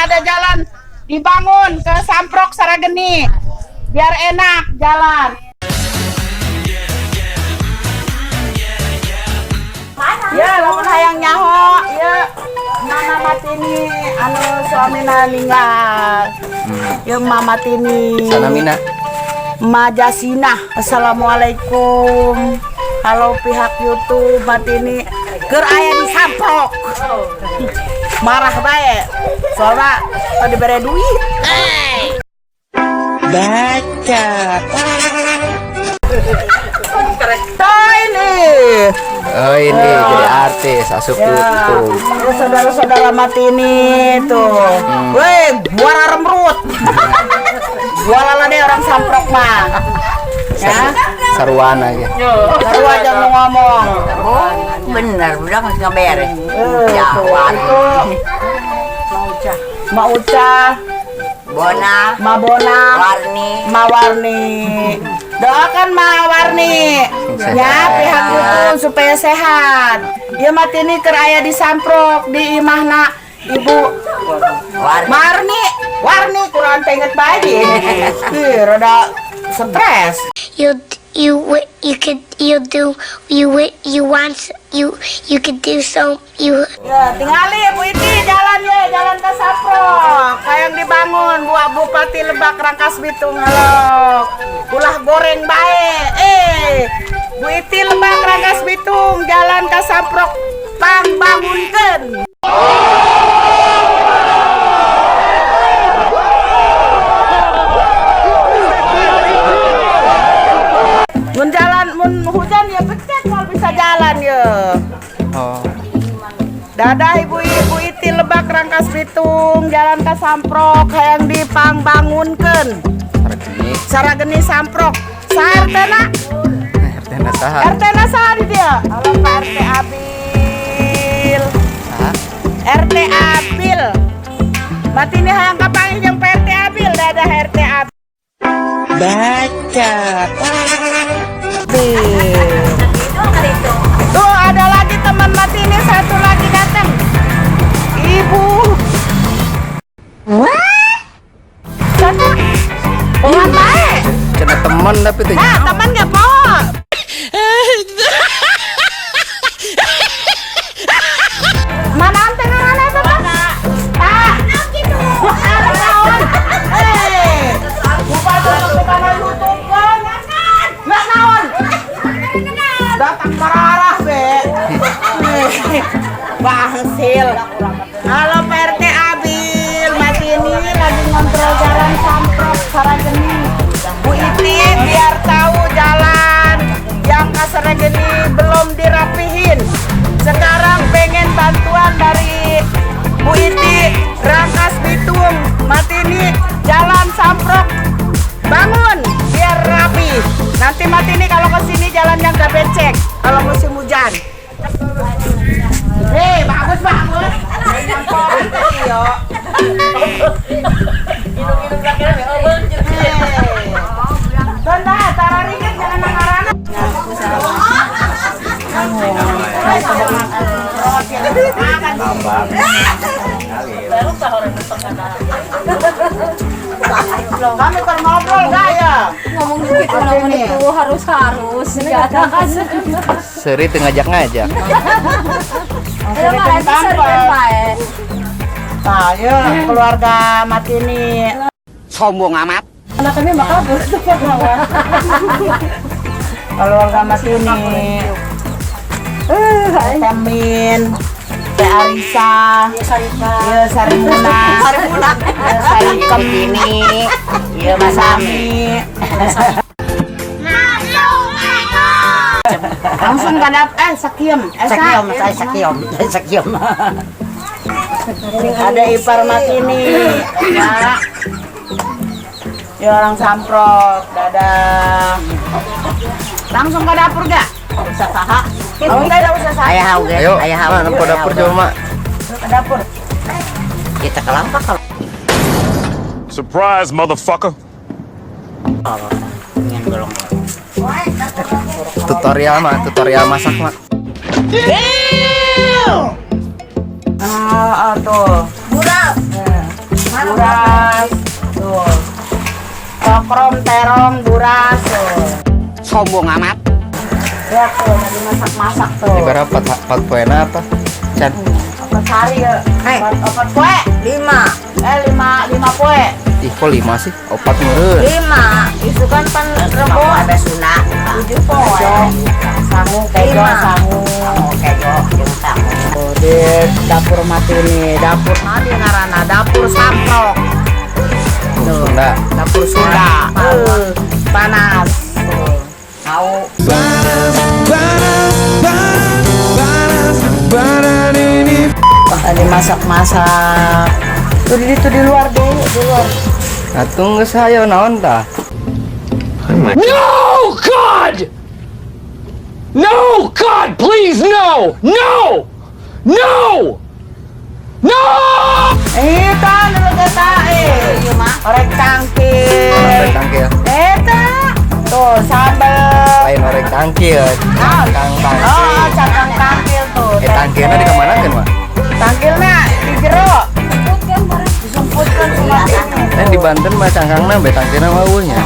ada jalan dibangun ke Samprok Sarageni biar enak jalan. Ya, lamun hayang nyaho, ya Mama Matini anu suamina ninggal. Ya Mama Matini. Sanamina. Majasina. Assalamualaikum. Halo pihak YouTube Matini. Keur aya di Samprok. Marah bae. Soalnya tadi bere duit. Baca. Oh ini jadi artis asup YouTube. Ya, saudara-saudara Matini tuh. Weh, buara remrut. Buara deh orang Samprok mah. Ya. Saruana gitu. Baru aja mau ngomong. Oh, bener, udah nggak beres. Jawab. Ma Uca, Bona, Ma Bona, Warni, Ma Warni. Doakan Ma Warni ya pihak YouTube supaya sehat. Ya Matini keur aya di Samprok di imahna Ibu Warni. Warni kurang inget bae. Ih, rada stres. You could do so Ya, tinggali Bu Iti jalan ya, jalan ke Samprok. Kayak dibangun Bupati Lebak Rangkas Bitung halo. Ulah goreng bae. Bu Iti Lebak Rangkas Bitung jalan ke Samprok pang bangunkeun. Mun jalan mun hujan ya becek kalau bisa jalan ya. Oh. Dadah Ibu Iti Lebak Rangkas Bitung jalan ke Samprok hayang dipang bangunkeun. Sarageni Samprok. Sartena? RT-na saha? RT-na saha di dia? Halo Pak RT Abil. Saha? RT Abil. Matini hayang kapanggih jeung Pak RT Abil. Dadah RT Abil. Baca. Tuh ada lagi teman Matini satu lagi datang. Ibu. Wah. Satu. Orang baik. Cina teman tapi tuh. Nah, teman nggak mau. Mana antena mana itu Pak? Pak. Bukan bukan YouTube kan? Nggak naon. Datang marah be. Bangsil. Halo PRT Abil, Matini lagi ngontrol jalan Samprok Sarageni. Bu Iti biar tahu jalan yang ke Sarageni belum dirapihin. Sekarang pengen bantuan dari Bu Iti Rangkas Bitung. Matini jalan Samprok bangun biar rapi. Nanti Matini kalau kesini jalan yang gak becek kalau musim hujan. Hei, bagus. Tanda, tararingan jangan nangarana. Kami ngobrol gak ya? Ngomong gitu namun itu harus enggak ada kan. Seri ngajak-ngajak. Nah, yuk keluarga Matini. Sombong amat. Anaknya bakal tuh Keluarga Matini. Temin, Teh Arisa, ya Sarimuna, ya Sarikem ini, ya Mas Ami. Langsung kadap Sakiem. Ada ipar Matini, ya. Ya orang Samprok, dadah. Langsung ke dapur gak? Bisa saha. Oh enggak usah saha. Ayo, mana ke dapur coba, Mak? Ke dapur. Kita ke lampak kalau. Surprise, motherfucker. Tutorial masak, Mak. Tuh. Murah. buras. Tuh. Cokrom, terong, buras. Tuh. Sombong amat. Ya tuh, lagi masak-masak tuh. Ini berapa? 4 poin apa? Chan. Opat hari ya. Opat kue. 5 kue. Ih, kok 5 sih? 4 meureun. 5. Itu kan rebo. Ada sunat. 7 kue. Sangu, kejo, sangu. Kejo, jeung sangu. Oh, di dapur mati nih. Dapur mana dia ngaranna? Dapur Samprok. Tuh, Sunda. dapur Sunda. Panas. Tuh. Mau Tadi masak-masak. Tuh di luar deh, di luar. Atuh geus hayo naon tah? No, God! No, God, please, no! No! No! No! Eta nu kata ieu mah orek tangkil. Orek tangkil. Eta. Tuh sambel. Lain orek tangkil. Kang tangkil. Oh, cangkang tangkil tuh. Tangkilna di kamanakeun mah? Tangkilnya di jero. Disumputkan cuma ini. Di Banten mah cangkangna be tangkilna mah eueuhnya.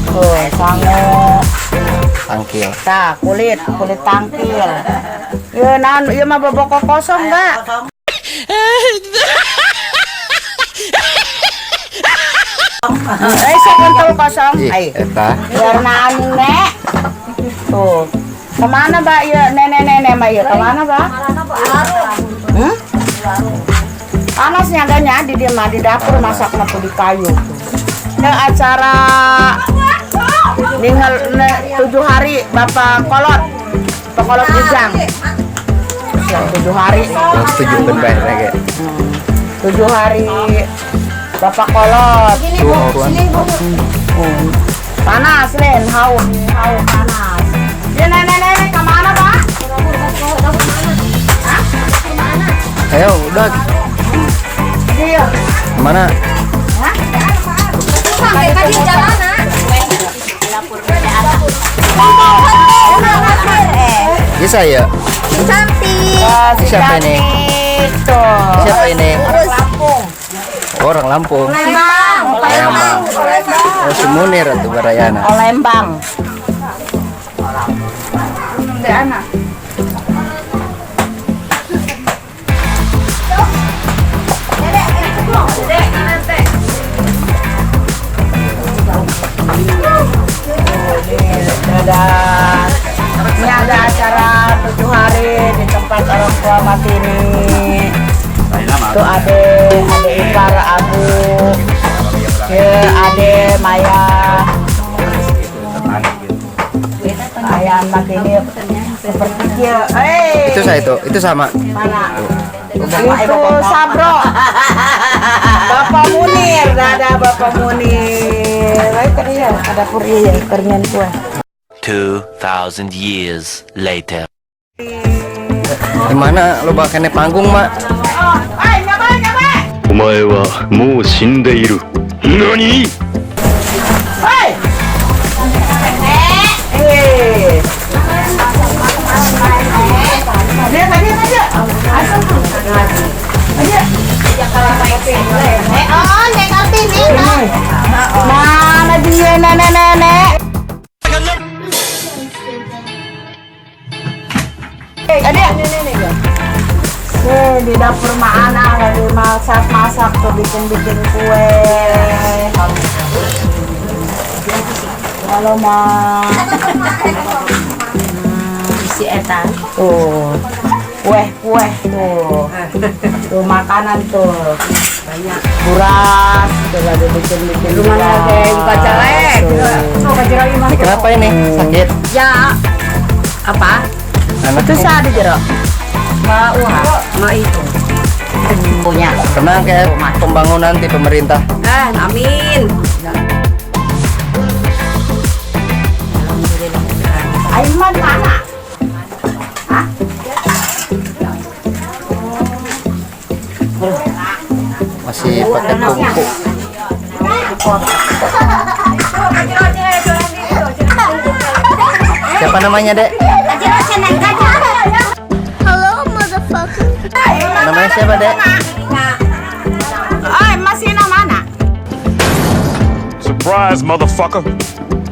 Tuh, sangu. Tangkil. Tah, kulit tangkil. Ieu naon ieu mah bobok kosong enggak? Sok kentul kosong. Ih, Ai. eta. Biar naon nek. Tuh. Kemana Mbak? Ya nenek-nenek Mbak ya. Kemana Mbak? Hmm? Panasnya adanya di dia mah di dapur masak tuh di kayu. Yang acara ninggal 7 hari Bapak Kolot. Bapak Kolot Bujang. Yang 7 hari. Terus tunjukkeun bae ge. 7 hari Bapak Kolot. Panas Len, haus panas. Ya nenek-nenek kemana Pak? Hah? Ayo, udah. Dia. Mana? Hah? Sampai tadi jalanan. Bisa ya? Cantik. Si Siapa ini? cantik tuh. Siapa ini? Lampung. Orang Lampung. Lembang. Lembang. Oh, si Munir atuh barayana. Oh Lembang. Teh anak. Ini ada acara 7 hari di tempat orang tua mati ini. Tuh ade ipar Abu, ya ade Maya. Ayam mati ini seperti dia. Itu saya itu sama. Mana? Itu Sabro. Bapak Munir, ada Bapak Munir. Baik tadi ya, ada puri ya, ikarnya kue. 2,000 years later. Gimana lo bakal panggung, Mak? Nyoba. お前はもう死んでいる。何？ Hei. Aja. Mana dia nenek-nenek? Di dapur mana lagi masak tuh bikin kue. Halo Ma. Si Eta. Tuh. Kue tuh. Tuh makanan tuh. Banyak. Buras, tuh lagi bikin Rumah lagi buka celek. Oh, kacau Ini kenapa ini? Sakit? Ya. Apa? itu sah di jero. Ma itu. Punya. Tenang kayak pembangunan di pemerintah. Amin. Aiman mana? Hah? Masih pakai tungku. Siapa namanya, Dek? Halo, motherfucker. Namanya siapa, Dek? Masih nama Surprise, motherfucker.